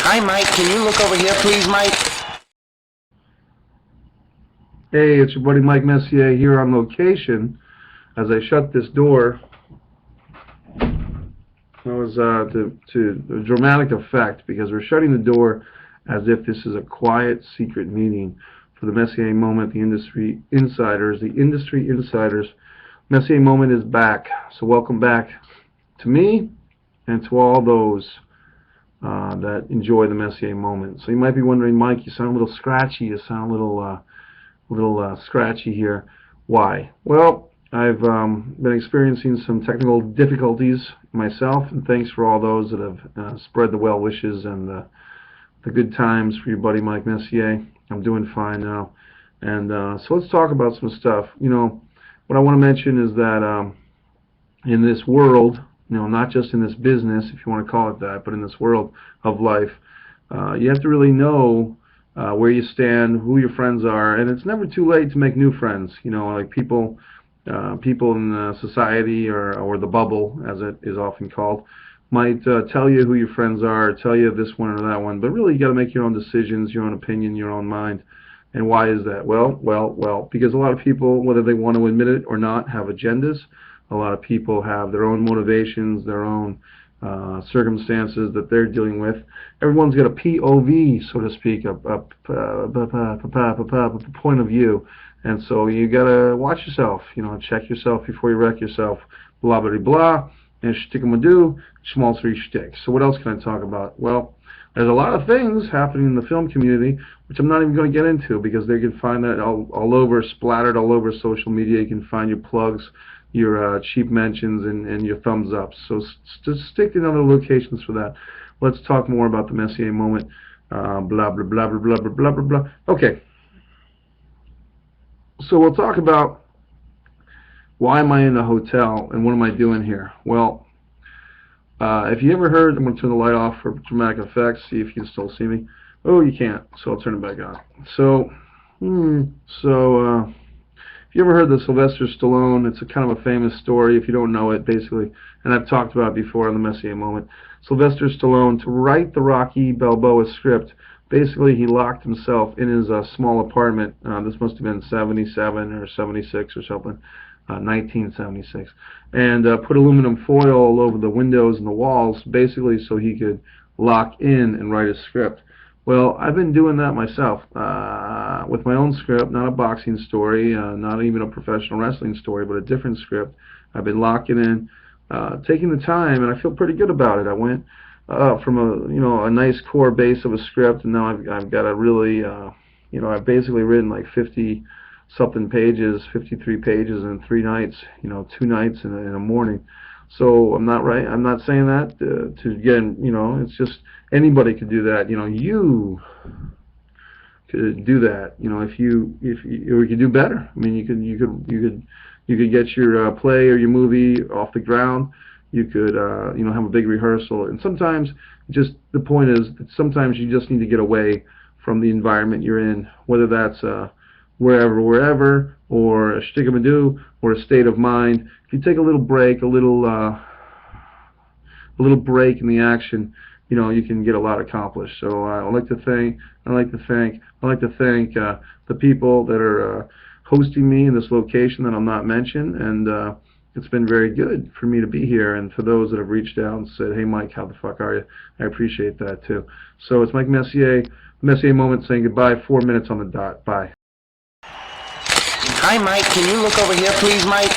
Hi, Mike. Can you look over here, please, Mike? Hey, it's your buddy Mike Messier here on location. As I shut this door, that was to a dramatic effect because we're shutting the door as if this is a quiet, secret meeting for the Messier Moment, the industry insiders. The industry insiders. Messier Moment is back. So welcome back to me and to all those that enjoy the Messier Moment. So you might be wondering, Mike, you sound a little scratchy. You sound a little scratchy here. Why? Well, I've been experiencing some technical difficulties myself, and thanks for all those that have spread the well wishes and the good times for your buddy Mike Messier. I'm doing fine now, and so let's talk about some stuff. You know, what I want to mention is that in this world, you know, not just in this business, if you want to call it that, but in this world of life, you have to really know where you stand, who your friends are, and it's never too late to make new friends. You know, like people in society or the bubble, as it is often called, might tell you who your friends are, tell you this one or that one, but really you got to make your own decisions, your own opinion, your own mind. And why is that? Well, because a lot of people, whether they want to admit it or not, have agendas. A lot of people have their own motivations, their own circumstances that they're dealing with. Everyone's got a POV, so to speak, a point of view, and so you gotta watch yourself. You know, check yourself before you wreck yourself. Blah blah blah, and shtickamadoo, small three shticks. So what else can I talk about? Well, there's a lot of things happening in the film community, which I'm not even going to get into because they can find that all over, splattered all over social media. You can find your plugs, your cheap mentions, and your thumbs up. So just stick in other locations for that. Let's talk more about the Messier Moment. Blah blah blah blah blah blah blah blah blah. Okay. So we'll talk about why am I in a hotel and what am I doing here. Well, if you ever heard, I'm going to turn the light off for dramatic effects. See if you can still see me. Oh, you can't. So I'll turn it back on. So if you ever heard the Sylvester Stallone, it's a kind of a famous story if you don't know it, basically, and I've talked about it before on the Messier Moment. Sylvester Stallone, to write the Rocky Balboa script, basically he locked himself in his small apartment. This must have been 77 or 76 or something, 1976, and put aluminum foil all over the windows and the walls, basically so he could lock in and write a script. Well, I've been doing that myself with my own script, not a boxing story, not even a professional wrestling story, but a different script. I've been locking in, taking the time, and I feel pretty good about it. I went from a nice core base of a script, and now I've got a really I've basically written like 50-something pages, 53 pages in 3 nights, 2 nights in a morning. So I'm not saying that to get, it's just anybody could do that. You could do that. If you or you could do better. I mean, you could get your play or your movie off the ground. You could have a big rehearsal. And sometimes the point is that sometimes you just need to get away from the environment you're in, whether that's wherever, or a shtickamadoo, or a state of mind. If you take a little break, a little break in the action, you can get a lot accomplished. So I'd like to thank the people that are hosting me in this location that I'm not mentioned, and it's been very good for me to be here. And for those that have reached out and said, "Hey, Mike, how the fuck are you?" I appreciate that too. So it's Mike Messier, Messier Moment, saying goodbye. 4 minutes on the dot. Bye. Hi, Mike. Can you look over here, please, Mike?